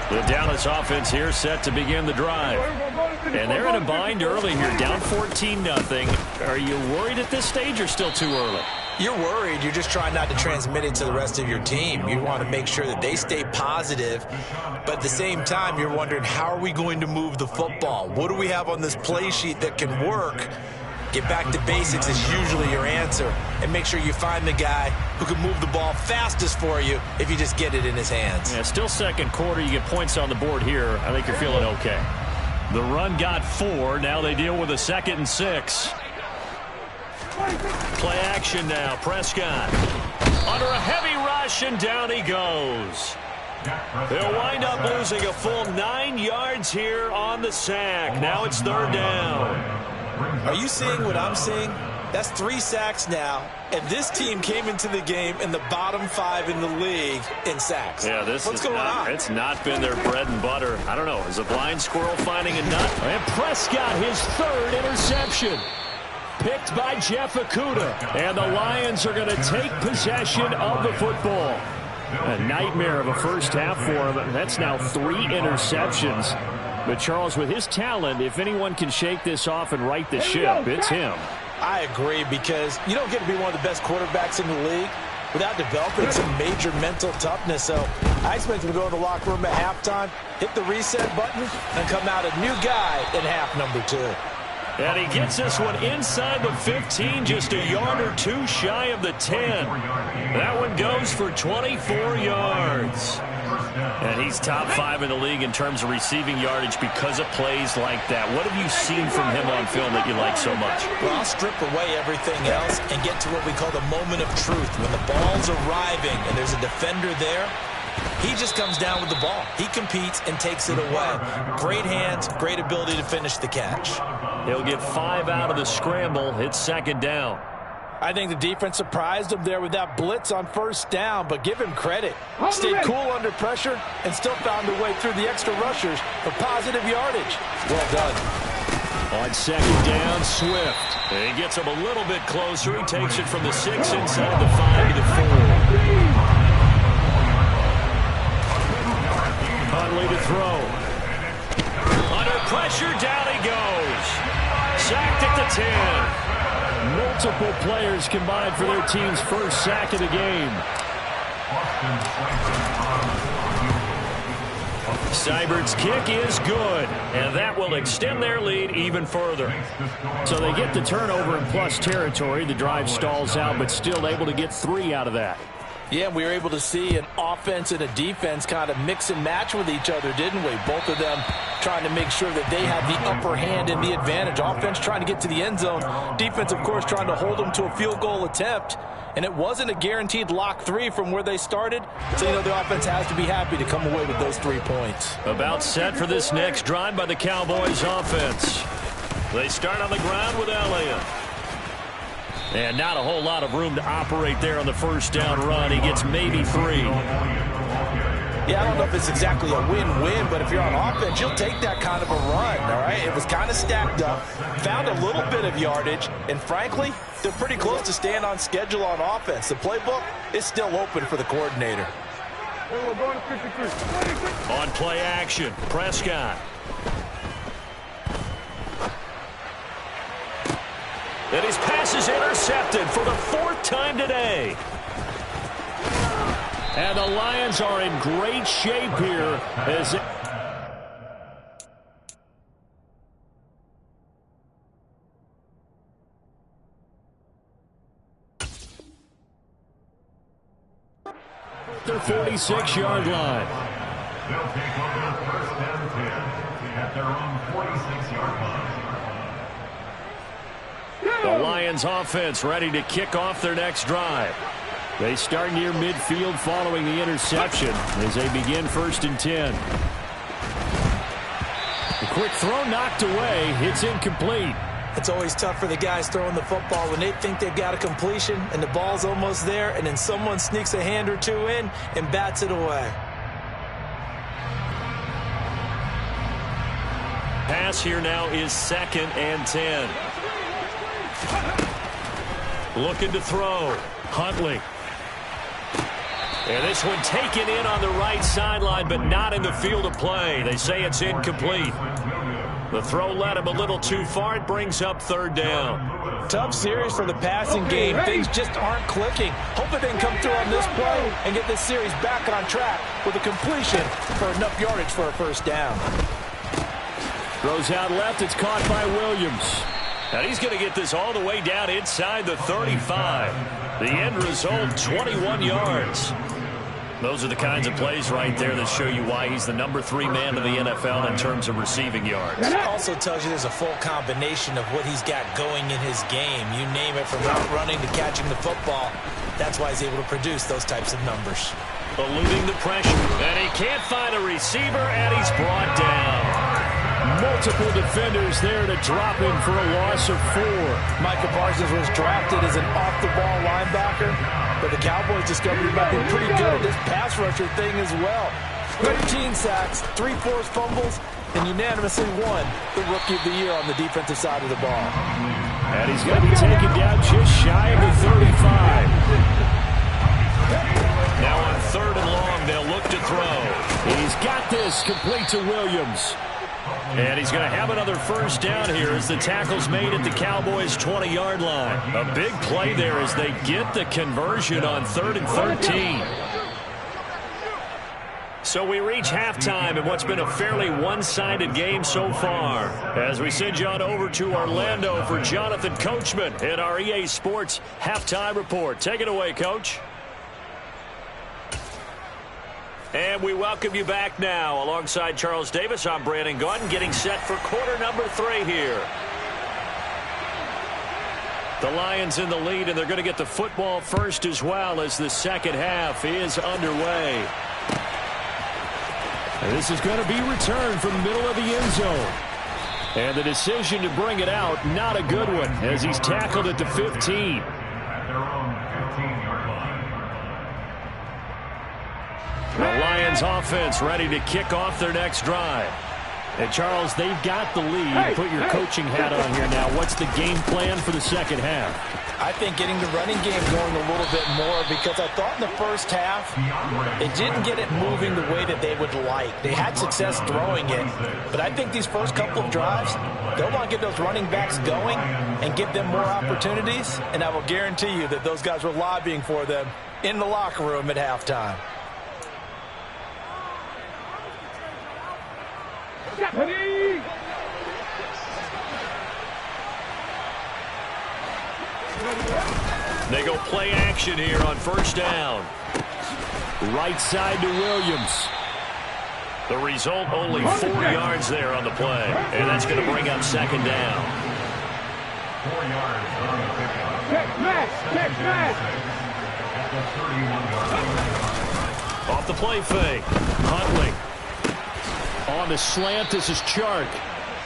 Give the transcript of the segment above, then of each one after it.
The Dallas offense here set to begin the drive. And they're in a bind early here, down 14-0. Are you worried at this stage or still too early? You're worried. You're just trying not to transmit it to the rest of your team. You want to make sure that they stay positive. But at the same time, you're wondering, how are we going to move the football? What do we have on this play sheet that can work? Get back to basics is usually your answer. And make sure you find the guy who can move the ball fastest for you if you just get it in his hands. Yeah, still second quarter. You get points on the board here. I think you're feeling okay. The run got 4. Now they deal with a 2nd and 6. Play action now. Prescott under a heavy rush, and down he goes. They'll wind up losing a full 9 yards here on the sack. Now it's 3rd down. Are you seeing what I'm seeing? That's 3 sacks now, and this team came into the game in the bottom 5 in the league in sacks. Yeah, What's going on? It's not been their bread and butter. I don't know. Is a blind squirrel finding a nut? And Prescott, his 3rd interception. Picked by Jeff Okudah. And the Lions are going to take possession of the football. A nightmare of a first half for him. That's now 3 interceptions. But Charles, with his talent, if anyone can shake this off and right the ship, it's him. I agree, because you don't get to be one of the best quarterbacks in the league without developing some major mental toughness. So I expect him to go in the locker room at halftime, hit the reset button, and come out a new guy in half number 2. And he gets this one inside the 15, just a yard or 2 shy of the 10. That one goes for 24 yards. And he's top 5 in the league in terms of receiving yardage because of plays like that. What have you seen from him on film that you like so much? Well, I'll strip away everything else and get to what we call the moment of truth. When the ball's arriving and there's a defender there, he just comes down with the ball. He competes and takes it away. Great hands, great ability to finish the catch. He'll get 5 out of the scramble. It's 2nd down. I think the defense surprised him there with that blitz on 1st down, but give him credit. Stayed cool under pressure and still found a way through the extra rushers for positive yardage. Well done. On 2nd down, Swift. He gets him a little bit closer. He takes it from the 6 inside the 5 to the 4. Huntley to throw. Under pressure, down he goes. Sacked at the 10. Multiple players combined for their team's first sack of the game. Seibert's kick is good, and that will extend their lead even further. So they get the turnover in plus territory. The drive stalls out, but still able to get 3 out of that. Yeah, we were able to see an offense and a defense kind of mix and match with each other, didn't we? Both of them trying to make sure that they had the upper hand and the advantage. Offense trying to get to the end zone. Defense, of course, trying to hold them to a field goal attempt. And it wasn't a guaranteed lock 3 from where they started. So, you know, the offense has to be happy to come away with those 3 points. About set for this next drive by the Cowboys offense. They start on the ground with Elliott. And not a whole lot of room to operate there on the 1st down run. He gets maybe 3. Yeah, I don't know if it's exactly a win-win, but if you're on offense, you'll take that kind of a run, all right? It was kind of stacked up, found a little bit of yardage, and frankly, they're pretty close to staying on schedule on offense. The playbook is still open for the coordinator. On play action, Prescott. And his pass is intercepted for the 4th time today. And the Lions are in great shape here as their 46-yard line. They'll take over 1st and 10 at their own 46-yard line. The Lions offense ready to kick off their next drive. They start near midfield following the interception as they begin 1st and 10. The quick throw knocked away. It's incomplete. It's always tough for the guys throwing the football when they think they've got a completion and the ball's almost there, and then someone sneaks a hand or 2 in and bats it away. Pass here now is 2nd and 10. Looking to throw. Huntley. And this one taken in on the right sideline, but not in the field of play. They say it's incomplete. The throw led him a little too far. It brings up third down. Tough series for the passing game. Things just aren't clicking. Hope they can come through on this play and get this series back on track with a completion for enough yardage for a first down. Throws out left. It's caught by Williams. And he's going to get this all the way down inside the 35. The end result, 21 yards. Those are the kinds of plays right there that show you why he's the number 3 man in the NFL in terms of receiving yards. It also tells you there's a full combination of what he's got going in his game. You name it, from route running to catching the football. That's why he's able to produce those types of numbers. Eluding the pressure. And he can't find a receiver, and he's brought down. Multiple defenders there to drop him for a loss of 4. Micah Parsons was drafted as an off-the-ball linebacker, but the Cowboys discovered he might be pretty good at this pass rusher thing as well. 13 sacks, 3 forced fumbles, and unanimously won the Rookie of the Year on the defensive side of the ball. And he's going to be taken down just shy of the 35. Now on 3rd and long, they'll look to throw. He's got this, complete to Williams. And he's going to have another first down here as the tackle's made at the Cowboys' 20-yard line. A big play there as they get the conversion on 3rd and 13. So we reach halftime in what's been a fairly one-sided game so far. As we send you on over to Orlando for Jonathan Coachman in our EA Sports Halftime Report. Take it away, Coach. And we welcome you back now. Alongside Charles Davis, I'm Brandon Gaudin, getting set for quarter number 3 here. The Lions in the lead, and they're going to get the football first as well as the second half is underway. And this is going to be returned from the middle of the end zone. And the decision to bring it out, not a good one, as he's tackled at the 15. The Lions offense ready to kick off their next drive. And Charles, they've got the lead. Put your coaching hat on here now. What's the game plan for the second half? I think getting the running game going a little bit more, because I thought in the first half it didn't get it moving the way that they would like. They had success throwing it, but I think these first couple of drives, they'll want to get those running backs going and give them more opportunities, and I will guarantee you that those guys were lobbying for them in the locker room at halftime. They go play action here on first down. Right side to Williams. The result, only 4 yards there on the play. And that's going to bring up second down. 4 yards on the pickup. Check back. At the 31-yard line. Off the play fake. Huntley. On the slant, this is Chark.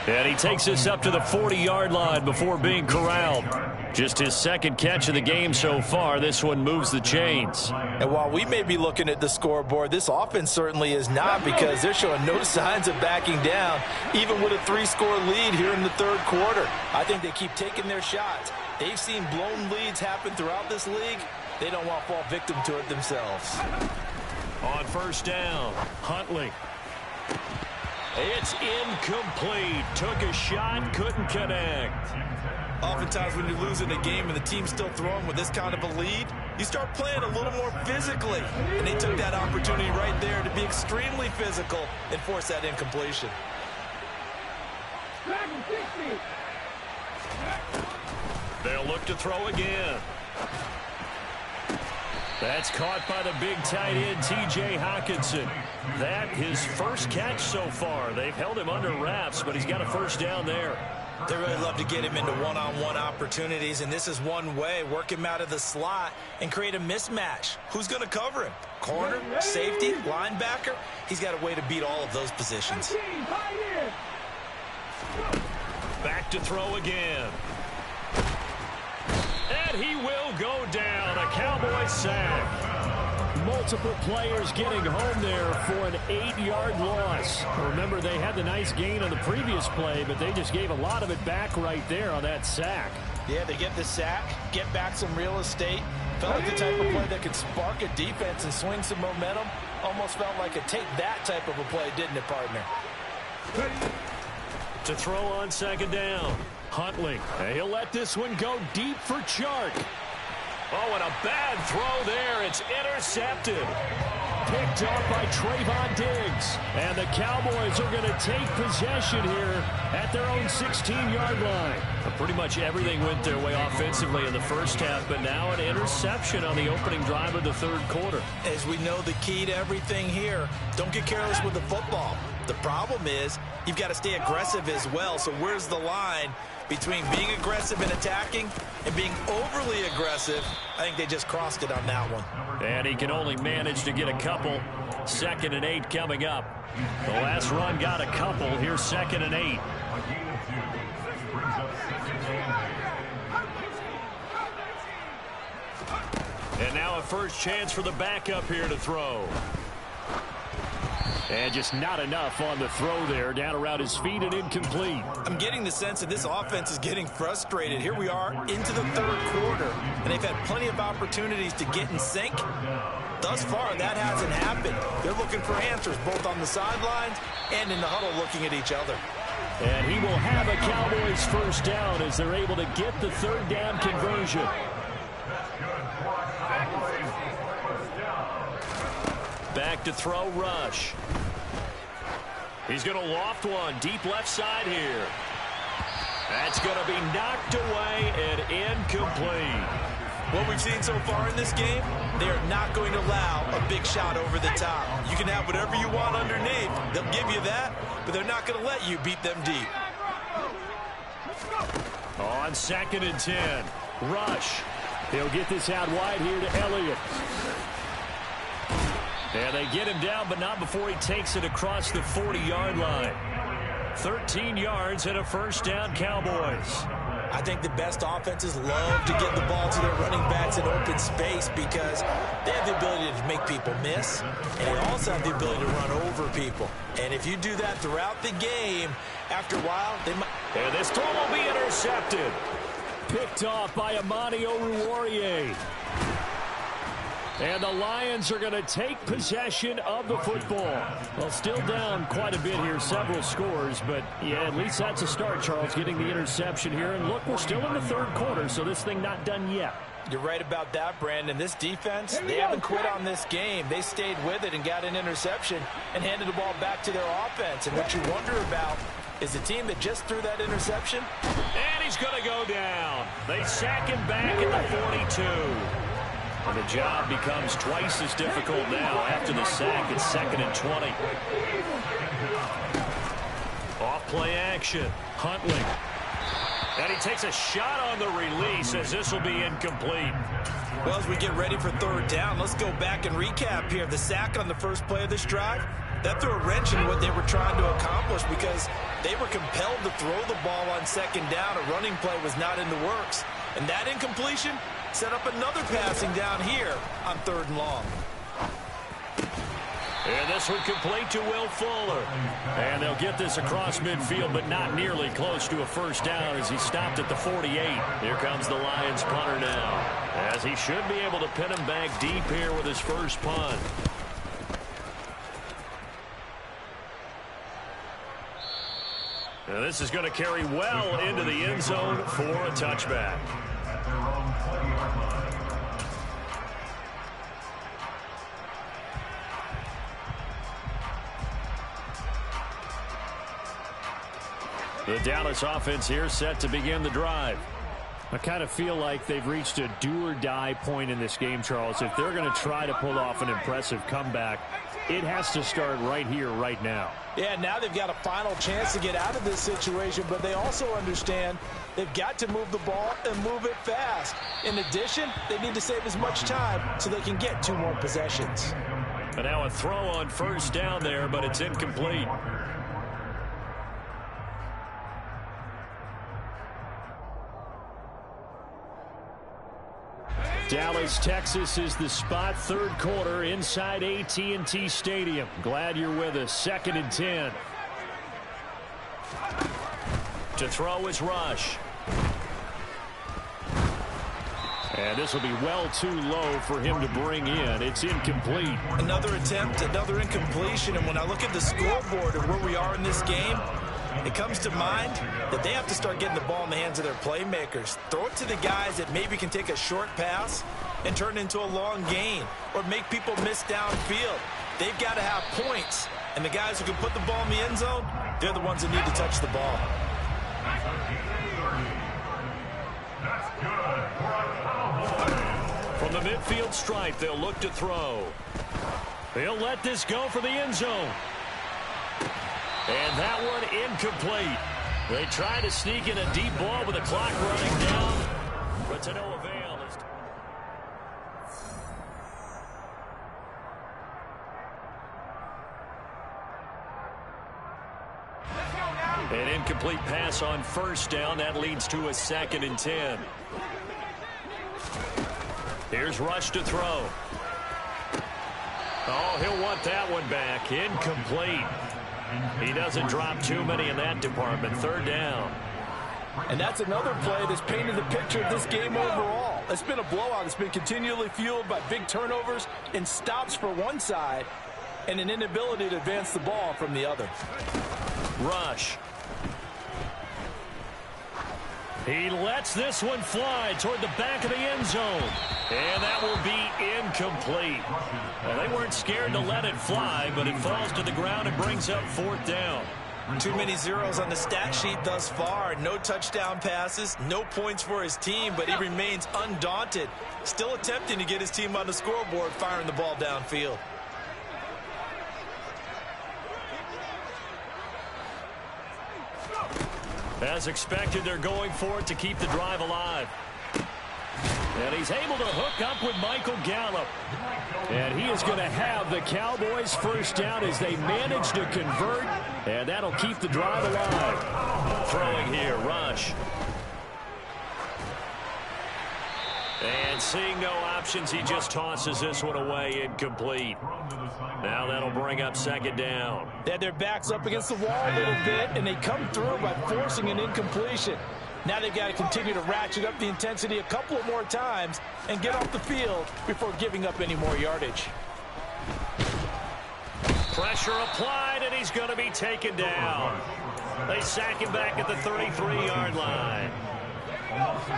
And he takes this up to the 40-yard line before being corralled. Just his second catch of the game so far. This one moves the chains. And while we may be looking at the scoreboard, this offense certainly is not, because they're showing no signs of backing down, even with a 3-score lead here in the third quarter. I think they keep taking their shots. They've seen blown leads happen throughout this league. They don't want to fall victim to it themselves. On first down, Huntley. It's incomplete. Took a shot, couldn't connect. Oftentimes when you're losing a game and the team's still throwing with this kind of a lead, you start playing a little more physically. And they took that opportunity right there to be extremely physical and force that incompletion. They'll look to throw again. That's caught by the big tight end, T.J. Hockenson. That his first catch so far. They've held him under wraps, but he's got a first down there. They really love to get him into one-on-one opportunities, and this is one way. Work him out of the slot and create a mismatch. Who's going to cover him? Corner, safety, linebacker? He's got a way to beat all of those positions. Back to throw again. And he will go down. A Cowboy sack. Multiple players getting home there for an 8-yard loss. Remember, they had the nice gain on the previous play, but they just gave a lot of it back right there on that sack. Yeah, they get the sack, get back some real estate. Felt like the type of play that could spark a defense and swing some momentum. Almost felt like a take that type of a play, didn't it, partner? To throw on second down. Huntley. He'll let this one go deep for Chark. Oh, and a bad throw there. It's intercepted. Picked off by Trayvon Diggs. And the Cowboys are going to take possession here at their own 16-yard line. Pretty much everything went their way offensively in the first half, but now an interception on the opening drive of the third quarter. As we know, the key to everything here, don't get careless with the football. The problem is you've got to stay aggressive as well. So where's the line between being aggressive and attacking and being overly aggressive? I think they just crossed it on that one. And he can only manage to get a couple. 2nd and 8 coming up. The last run got a couple. Here's 2nd and 8. And now a first chance for the backup here to throw. And just not enough on the throw there. Down around his feet and incomplete. I'm getting the sense that this offense is getting frustrated. Here we are into the third quarter, and they've had plenty of opportunities to get in sync. Thus far, that hasn't happened. They're looking for answers both on the sidelines and in the huddle looking at each other. And he will have a Cowboys first down as they're able to get the third down conversion. Back to throw, Rush. He's going to loft one deep left side here. That's going to be knocked away and incomplete. What we've seen so far in this game, they are not going to allow a big shot over the top. You can have whatever you want underneath. They'll give you that, but they're not going to let you beat them deep. On 2nd and 10, Rush. He'll get this out wide here to Elliott. And they get him down, but not before he takes it across the 40-yard line. 13 yards and a first down, Cowboys. I think the best offenses love to get the ball to their running backs in open space because they have the ability to make people miss, and they also have the ability to run over people. And if you do that throughout the game, after a while, they might... And this throw will be intercepted. Picked off by Amani Oruwariye. And the Lions are going to take possession of the football. Well, still down quite a bit here, several scores, but yeah, at least that's a start, Charles, getting the interception here. And look, we're still in the third quarter, so this thing not done yet. You're right about that, Brandon. This defense, they haven't quit on this game. They stayed with it and got an interception and handed the ball back to their offense. And what you wonder about is the team that just threw that interception. And he's going to go down. They sack him back at the 42. And the job becomes twice as difficult now after the sack. It's 2nd and 20. Off play action. Huntley. And he takes a shot on the release as this will be incomplete. Well, as we get ready for third down, let's go back and recap here. The sack on the first play of this drive, that threw a wrench in what they were trying to accomplish because they were compelled to throw the ball on second down. A running play was not in the works. And that incompletion set up another passing down here on 3rd and long. And this one complete to Will Fuller. And they'll get this across midfield, but not nearly close to a first down as he stopped at the 48. Here comes the Lions punter now, as he should be able to pin him back deep here with his first punt. And this is going to carry well into the end zone for a touchback. The Dallas offense here set to begin the drive. I kind of feel like they've reached a do-or-die point in this game, Charles. If they're going to try to pull off an impressive comeback, it has to start right here, right now. Yeah, now they've got a final chance to get out of this situation, but they also understand they've got to move the ball and move it fast. In addition, they need to save as much time so they can get 2 more possessions. And now a throw on first down there, but it's incomplete. Dallas, Texas is the spot. 3rd quarter inside AT&T Stadium. Glad you're with us. 2nd and 10. To throw is Rush. And this will be well too low for him to bring in. It's incomplete. Another attempt, another incompletion. And when I look at the scoreboard and where we are in this game, it comes to mind that they have to start getting the ball in the hands of their playmakers. Throw it to the guys that maybe can take a short pass and turn it into a long gain or make people miss downfield. They've got to have points. And the guys who can put the ball in the end zone, they're the ones that need to touch the ball. From the midfield stripe, they'll look to throw. They'll let this go for the end zone. And that one incomplete. They try to sneak in a deep ball with the clock running down, but to no avail. An incomplete pass on first down. That leads to a 2nd and 10. Here's Rush to throw. Oh, he'll want that one back. Incomplete. He doesn't drop too many in that department. 3rd down. And that's another play that's painted the picture of this game overall. It's been a blowout. It's been continually fueled by big turnovers and stops for one side and an inability to advance the ball from the other. Rush. He lets this one fly toward the back of the end zone. And that will be incomplete. Well, they weren't scared to let it fly, but it falls to the ground and brings up 4th down. Too many zeros on the stat sheet thus far. No touchdown passes, no points for his team, but he remains undaunted. Still attempting to get his team on the scoreboard, firing the ball downfield. As expected, they're going for it to keep the drive alive. And he's able to hook up with Michael Gallup. And he is going to have the Cowboys' 1st down as they manage to convert. And that'll keep the drive alive. Throwing here, Rush. And seeing no options, he just tosses this one away, incomplete. Now that'll bring up 2nd down. They had their backs up against the wall a little bit, and they come through by forcing an incompletion. Now they've got to continue to ratchet up the intensity a couple of more times and get off the field before giving up any more yardage. Pressure applied, and he's going to be taken down. They sack him back at the 33-yard line.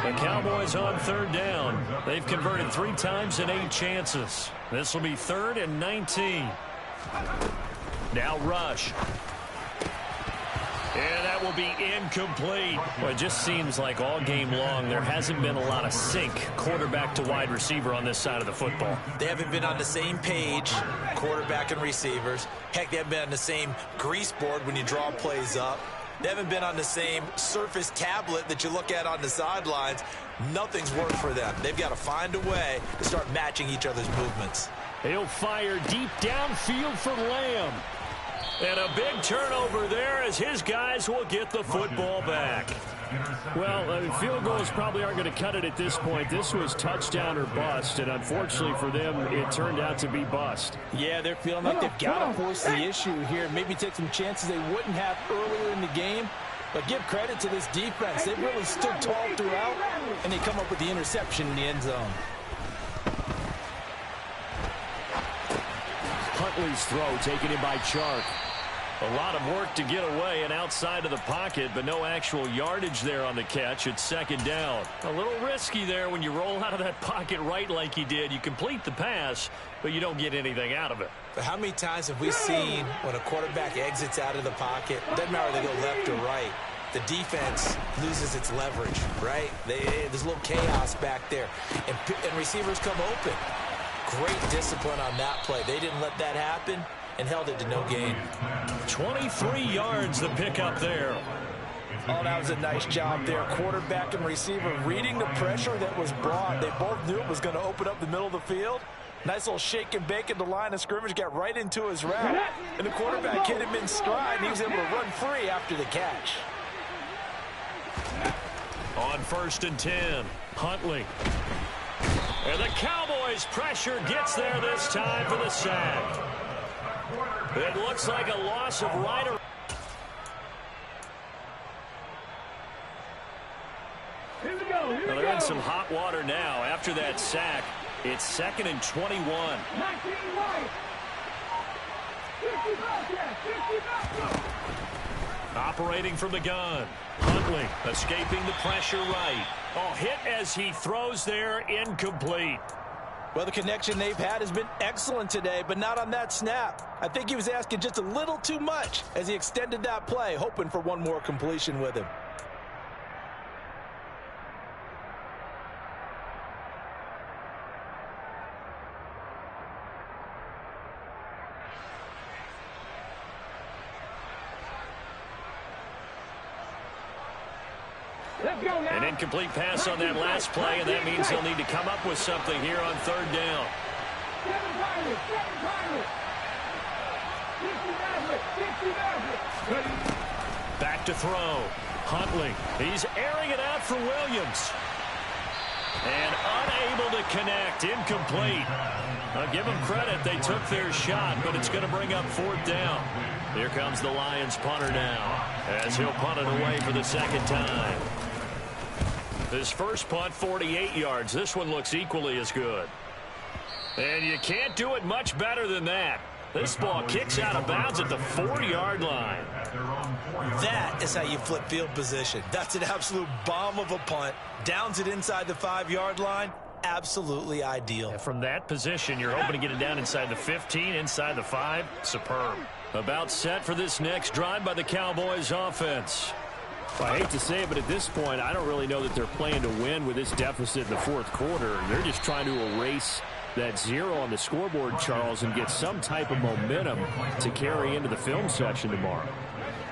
The Cowboys on 3rd down. They've converted 3 times in 8 chances. This will be 3rd and 19. Now Rush. And that will be incomplete. Well, it just seems like all game long there hasn't been a lot of sync quarterback to wide receiver on this side of the football. They haven't been on the same page, quarterback and receivers. Heck, they haven't been on the same grease board when you draw plays up. They haven't been on the same Surface tablet that you look at on the sidelines. Nothing's worked for them. They've got to find a way to start matching each other's movements. He'll fire deep downfield for Lamb. And a big turnover there as his guys will get the football back. Well, field goals probably aren't going to cut it at this point. This was touchdown or bust, and unfortunately for them, it turned out to be bust. Yeah, they're feeling like they've got to force the issue here. Maybe take some chances they wouldn't have earlier in the game. But give credit to this defense. They've really stood tall throughout, and they come up with the interception in the end zone. Huntley's throw taken in by Chark. A lot of work to get away and outside of the pocket, but no actual yardage there on the catch. It's 2nd down. A little risky there when you roll out of that pocket right like he did. You complete the pass, but you don't get anything out of it. But how many times have we seen when a quarterback exits out of the pocket, doesn't matter whether they go left or right, the defense loses its leverage, right? There's a little chaos back there, and receivers come open. Great discipline on that play. They didn't let that happen and held it to no gain. 23 yards the pickup there. Oh, that was a nice job there. Quarterback and receiver reading the pressure that was brought. They both knew it was going to open up the middle of the field. Nice little shake and bake at the line of scrimmage, got right into his route. And the quarterback hit him in stride, and he was able to run free after the catch. On 1st and 10, Huntley. And the Cowboys' pressure gets there this time for the sack. It looks like a loss of right. Well, they're in some hot water now. After that sack, it's 2nd and 21. Operating from the gun. Huntley escaping the pressure right. Oh, hit as he throws there, incomplete. Well, the connection they've had has been excellent today, but not on that snap. I think he was asking just a little too much as he extended that play, hoping for one more completion with him. An incomplete pass on that last play, and that means they'll need to come up with something here on 3rd down. Back to throw. Huntley. He's airing it out for Williams. And unable to connect. Incomplete. I'll give them credit. They took their shot, but it's going to bring up 4th down. Here comes the Lions punter now, as he'll punt it away for the 2nd time. His first punt, 48 yards. This one looks equally as good. And you can't do it much better than that. This ball kicks out of bounds at the 4-yard line. That is how you flip field position. That's an absolute bomb of a punt. Downs it inside the 5-yard line. Absolutely ideal. And from that position, you're hoping to get it down inside the 15, inside the 5. Superb. About set for this next drive by the Cowboys offense. Well, I hate to say it, but at this point, I don't really know that they're playing to win with this deficit in the 4th quarter. They're just trying to erase that 0 on the scoreboard, Charles, and get some type of momentum to carry into the film section tomorrow.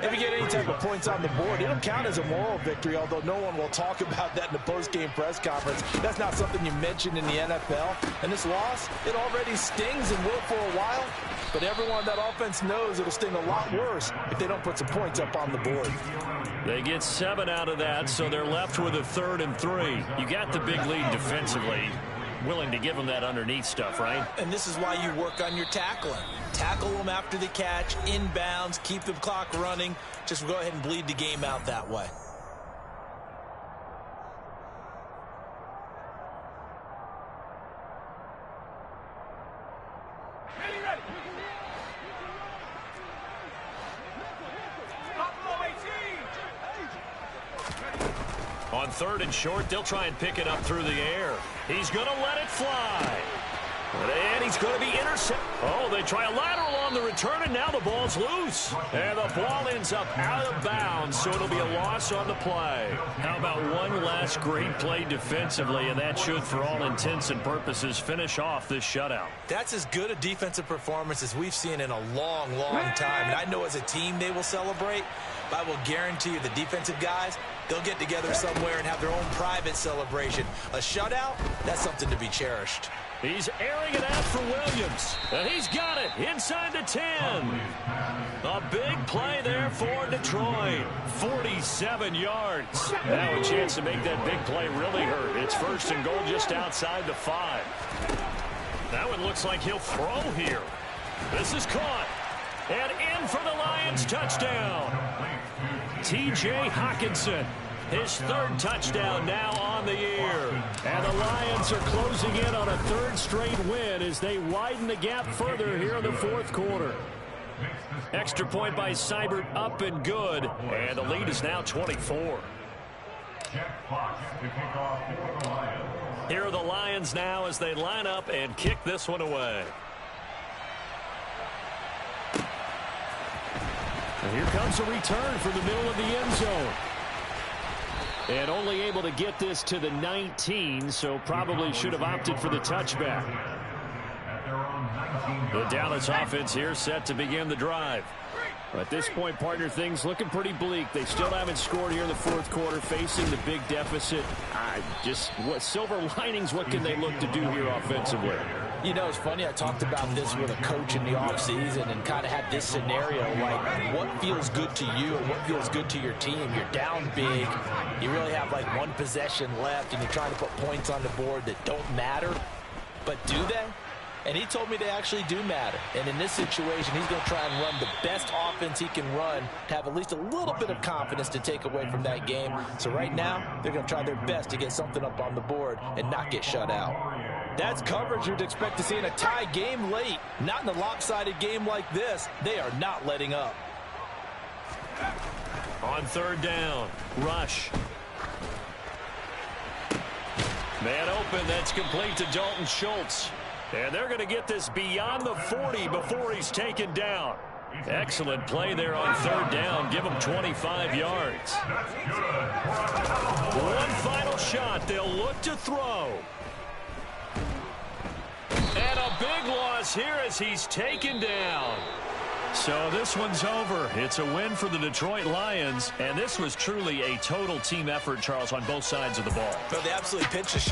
If you get any type of points on the board, it'll count as a moral victory, although no one will talk about that in the post-game press conference. That's not something you mentioned in the NFL. And this loss, it already stings and will for a while, but everyone on that offense knows it'll sting a lot worse if they don't put some points up on the board. They get 7 out of that, so they're left with a 3rd and 3. You got the big lead defensively. Willing to give them that underneath stuff, right? And this is why you work on your tackling. Tackle them after the catch, inbounds, keep the clock running. Just go ahead and bleed the game out that way. On 3rd and short, they'll try and pick it up through the air. He's going to let it fly. And he's going to be intercepted. Oh, they try a lateral on the return, and now the ball's loose. And the ball ends up out of bounds, so it'll be a loss on the play. How about one last great play defensively, and that should, for all intents and purposes, finish off this shutout. That's as good a defensive performance as we've seen in a long, long time. And I know as a team they will celebrate, but I will guarantee you the defensive guys, they'll get together somewhere and have their own private celebration. A shutout, that's something to be cherished. He's airing it out for Williams, and he's got it inside the 10. A big play there for Detroit. 47 yards. Now a chance to make that big play really hurt. It's 1st and goal just outside the 5. That one looks like he'll throw here. This is caught. And in for the Lions touchdown. T.J. Hockenson. His 3rd touchdown now on the year. And the Lions are closing in on a 3rd straight win as they widen the gap further here in the 4th quarter. Extra point by Seibert up and good. And the lead is now 24. Here are the Lions now as they line up and kick this one away. And here comes a return from the middle of the end zone. And only able to get this to the 19, so probably should have opted for the touchback. The Dallas offense here set to begin the drive. At this point, partner, things looking pretty bleak. They still haven't scored here in the 4th quarter, facing the big deficit. What silver linings, what can they look to do here offensively? You know, it's funny, I talked about this with a coach in the offseason and kind of had this scenario, like what feels good to you and what feels good to your team. You're down big, you really have like one possession left, and you're trying to put points on the board that don't matter. But do they? And he told me they actually do matter. And in this situation, he's going to try and run the best offense he can run to have at least a little bit of confidence to take away from that game. So right now, they're going to try their best to get something up on the board and not get shut out. That's coverage you'd expect to see in a tie game late. Not in a lopsided game like this. They are not letting up. On third down, rush. Man open, that's complete to Dalton Schultz. And they're going to get this beyond the 40 before he's taken down. Excellent play there on third down. Give him 25 yards. One final shot. They'll look to throw. And a big loss here as he's taken down. So this one's over. It's a win for the Detroit Lions. And this was truly a total team effort, Charles, on both sides of the ball. But they absolutely pitched a shot.